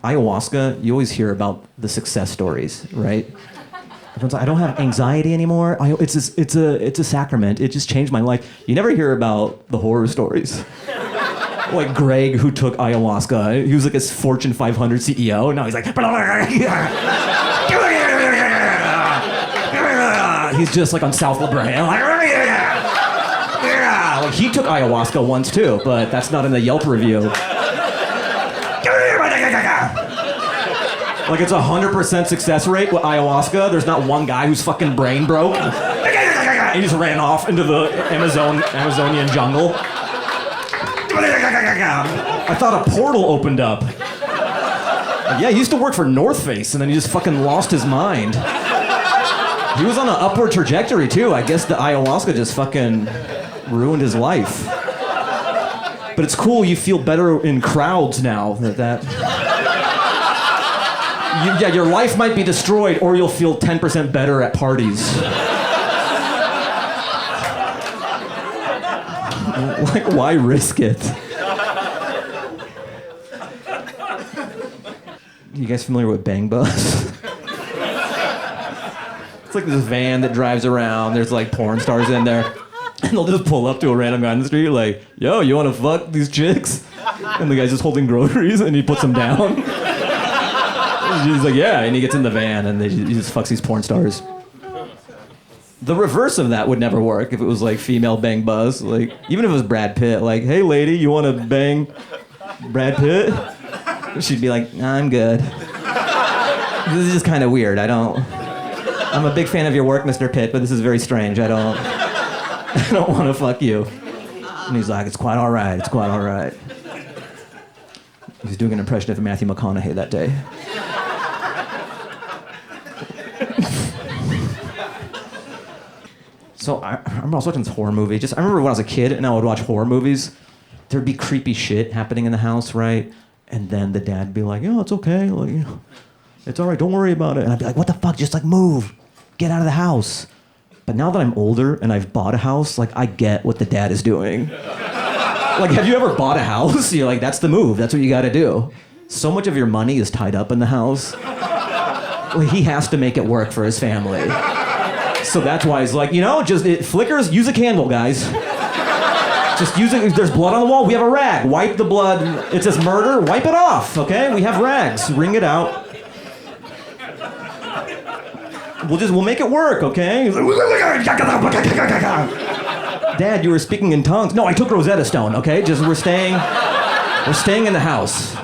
ayahuasca, you always hear about the success stories, right? Everyone's like, I don't have anxiety anymore. It's a sacrament. It just changed my life. You never hear about the horror stories. Like Greg, who took ayahuasca. He was like a Fortune 500 CEO. Now he's like, he's just like on South La Brea. Like he took ayahuasca once too, but that's not in the Yelp review. Like it's 100% success rate with ayahuasca. There's not one guy whose fucking brain broke. He just ran off into the Amazonian jungle. I thought a portal opened up. Yeah, he used to work for North Face and then he just fucking lost his mind. He was on an upward trajectory too. I guess the ayahuasca just fucking ruined his life. But it's cool, you feel better in crowds now yeah, your life might be destroyed or you'll feel 10% better at parties. Like, why risk it? You guys familiar with Bang Bus? It's like this van that drives around. There's like porn stars in there. And they'll just pull up to a random guy in the street like, yo, you want to fuck these chicks? And the guy's just holding groceries and he puts them down. He's like, yeah. And he gets in the van and he just fucks these porn stars. The reverse of that would never work if it was like female bang buzz. Like, even if it was Brad Pitt, like, hey lady, you want to bang Brad Pitt? She'd be like, nah, I'm good. This is just kind of weird. I'm a big fan of your work, Mr. Pitt, but this is very strange. I don't want to fuck you. And he's like, it's quite all right. It's quite all right. He was doing an impression of Matthew McConaughey that day. So I remember I was watching this horror movie. I remember when I was a kid and I would watch horror movies, there'd be creepy shit happening in the house, right? And then the dad'd be like, "Oh, it's okay. Like, you know, it's all right. Don't worry about it." And I'd be like, "What the fuck? Just like move. Get out of the house." But now that I'm older and I've bought a house, like I get what the dad is doing. Like, have you ever bought a house? You're like, that's the move. That's what you got to do. So much of your money is tied up in the house. Well, he has to make it work for his family. So that's why he's like, you know, just it flickers. Use a candle, guys. Just use it. If there's blood on the wall, we have a rag. Wipe the blood. It says murder. Wipe it off. Okay, we have rags. Wring it out. We'll make it work, okay? He's like, Dad, you were speaking in tongues. No, I took Rosetta Stone, okay? Just we're staying in the house.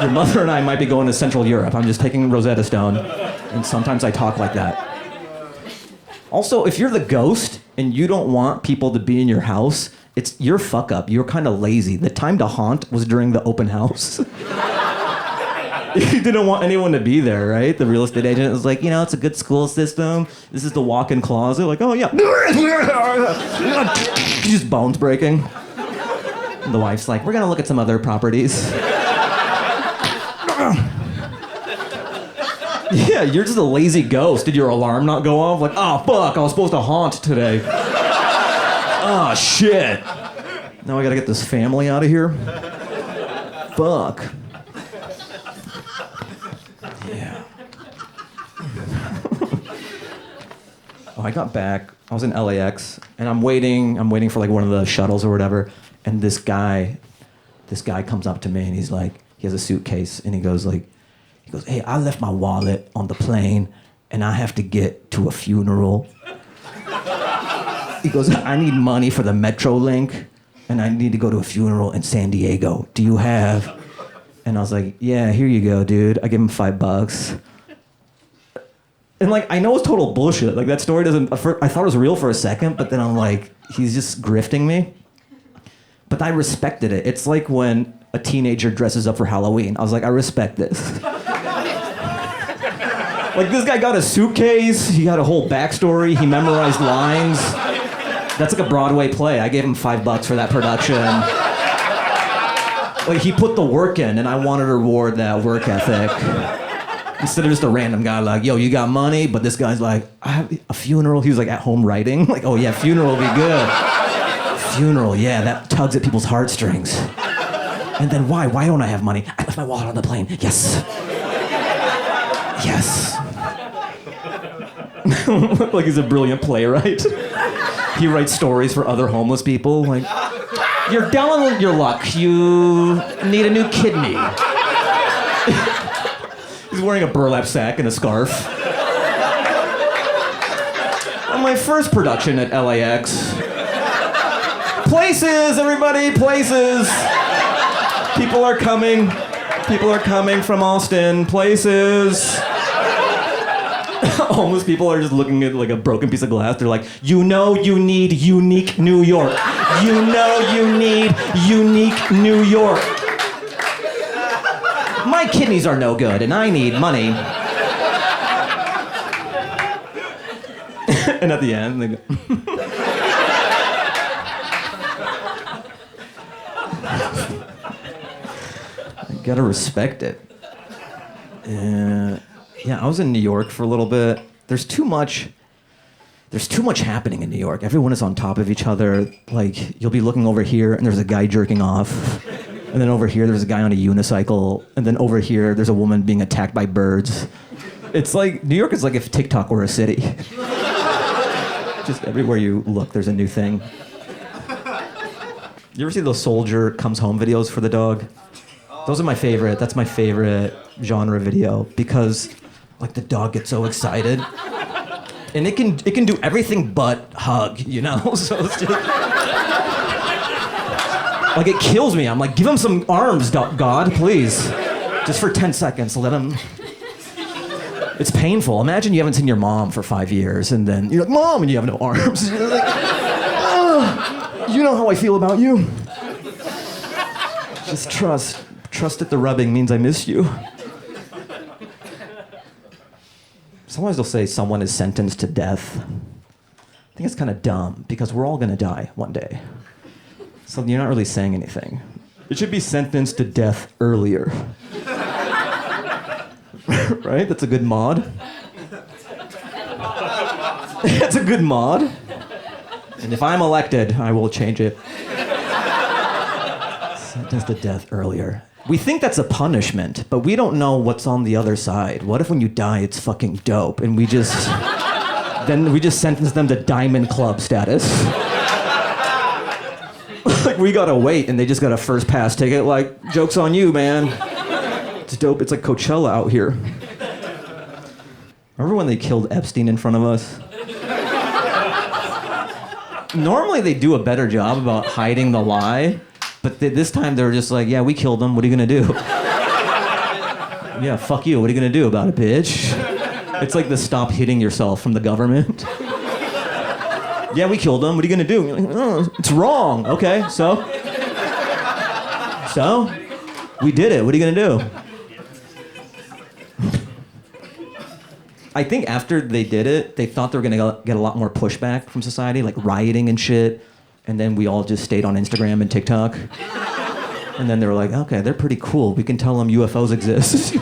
Your mother and I might be going to Central Europe. I'm just taking Rosetta Stone, and sometimes I talk like that. Also, if you're the ghost and you don't want people to be in your house, it's your fuck up. You're kind of lazy. The time to haunt was during the open house. You didn't want anyone to be there, right? The real estate agent was like, you know, it's a good school system. This is the walk-in closet. Like, oh, yeah. Just bones breaking. And the wife's like, we're going to look at some other properties. Yeah, you're just a lazy ghost. Did your alarm not go off? Like, oh, fuck, I was supposed to haunt today. Oh, shit. Now I got to get this family out of here. Fuck. I got back, I was in LAX, and I'm waiting for like one of the shuttles or whatever, and this guy comes up to me and he's like, he has a suitcase, and he goes, hey, I left my wallet on the plane, and I have to get to a funeral. He goes, I need money for the Metrolink, and I need to go to a funeral in San Diego. Do you have? And I was like, yeah, here you go, dude. I gave him $5. And like, I know it's total bullshit. Like that story doesn't, I thought it was real for a second, but then I'm like, he's just grifting me. But I respected it. It's like when a teenager dresses up for Halloween. I was like, I respect this. Like this guy got a suitcase, he got a whole backstory, he memorized lines. That's like a Broadway play. I gave him $5 for that production. Like he put the work in and I wanted to reward that work ethic. Instead of just a random guy like, yo, you got money? But this guy's like, I have a funeral. He was like at home writing. Like, oh yeah, funeral will be good. Funeral, yeah, that tugs at people's heartstrings. And then why? Why don't I have money? I have a left my wallet on the plane. Yes. Yes. Like he's a brilliant playwright. He writes stories for other homeless people. Like, you're down on your luck. You need a new kidney. He's wearing a burlap sack and a scarf. On my first production at LAX. Places, everybody, places. People are coming. People are coming from Austin. Places. Homeless people are just looking at like a broken piece of glass. They're like, you know you need unique New York. You know you need unique New York. My kidneys are no good and I need money. And at the end, they go... I gotta respect it. Yeah, I was in New York for a little bit. There's too much happening in New York. Everyone is on top of each other. Like, you'll be looking over here and there's a guy jerking off. And then over here there's a guy on a unicycle. And then over here there's a woman being attacked by birds. It's like, New York is like if TikTok were a city. Just everywhere you look, there's a new thing. You ever see those soldier comes home videos for the dog? Those are my favorite. That's my favorite genre video because like the dog gets so excited. And it can do everything but hug, you know? So it's just... Like it kills me. I'm like, give him some arms, God, please. Just for 10 seconds, let him... It's painful. Imagine you haven't seen your mom for 5 years and then you're like, Mom, and you have no arms. You're like, oh, you know how I feel about you. Just trust. Trust that the rubbing means I miss you. Sometimes they'll say someone is sentenced to death. I think it's kind of dumb because we're all gonna die one day. So you're not really saying anything. It should be sentenced to death earlier. Right? That's a good mod. That's a good mod. And if I'm elected, I will change it. Sentenced to death earlier. We think that's a punishment, but we don't know what's on the other side. What if when you die, it's fucking dope, and we just sentence them to Diamond Club status? Like, we gotta wait, and they just got a first pass ticket, like, joke's on you, man. It's dope, it's like Coachella out here. Remember when they killed Epstein in front of us? Normally they do a better job about hiding the lie. But this time they were just like, yeah, we killed him. What are you gonna do? Yeah, fuck you. What are you gonna do about it, bitch? It's like the stop hitting yourself from the government. Yeah, we killed him. What are you gonna do? You're like, oh, it's wrong. Okay, so? So? We did it. What are you gonna do? I think after they did it, they thought they were gonna get a lot more pushback from society, like rioting and shit. And then we all just stayed on Instagram and TikTok. And then they were like, okay, they're pretty cool. We can tell them UFOs exist.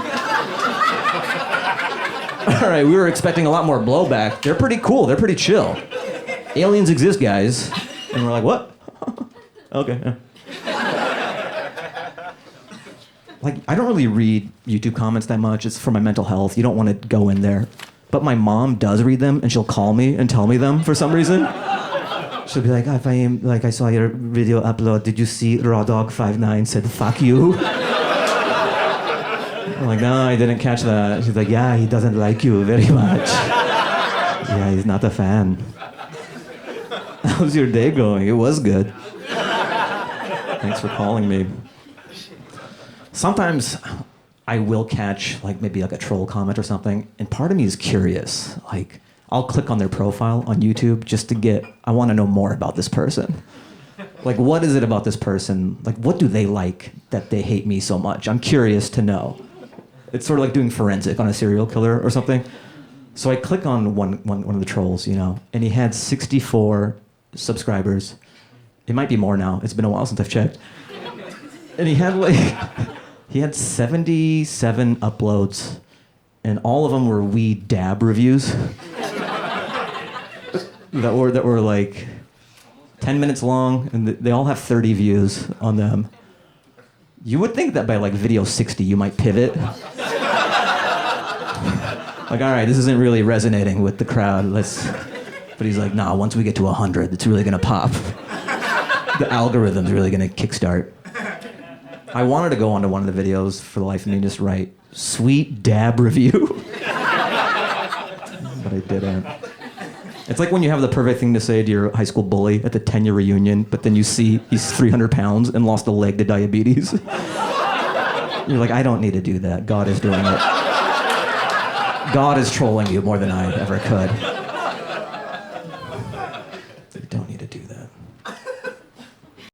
All right, we were expecting a lot more blowback. They're pretty cool. They're pretty chill. Aliens exist, guys. And we're like, what? Okay, yeah. Like, I don't really read YouTube comments that much. It's for my mental health. You don't want to go in there. But my mom does read them, and she'll call me and tell me them for some reason. She'll be like, oh, Fahim, like I saw your video upload. Did you see Raw Dog 59 said fuck you? I'm like, no, I didn't catch that. She's like, yeah, he doesn't like you very much. Yeah, he's not a fan. How's your day going? It was good. Thanks for calling me. Sometimes I will catch like maybe like a troll comment or something, and part of me is curious. Like, I'll click on their profile on YouTube just to I want to know more about this person. Like, what is it about this person? Like, what do they like that they hate me so much? I'm curious to know. It's sort of like doing forensic on a serial killer or something. So I click on one of the trolls, you know, and he had 64 subscribers. It might be more now. It's been a while since I've checked. And he had 77 uploads, and all of them were weed dab reviews. that were like 10 minutes long, and they all have 30 views on them. You would think that by like video 60, you might pivot. Like, all right, this isn't really resonating with the crowd. But he's like, nah, once we get to 100, it's really gonna pop. The algorithm's really gonna kickstart. I wanted to go onto one of the videos for the life of me and just write, sweet dab review. But I didn't. It's like when you have the perfect thing to say to your high school bully at the 10-year reunion, but then you see he's 300 pounds and lost a leg to diabetes. You're like, I don't need to do that. God is doing it. God is trolling you more than I ever could.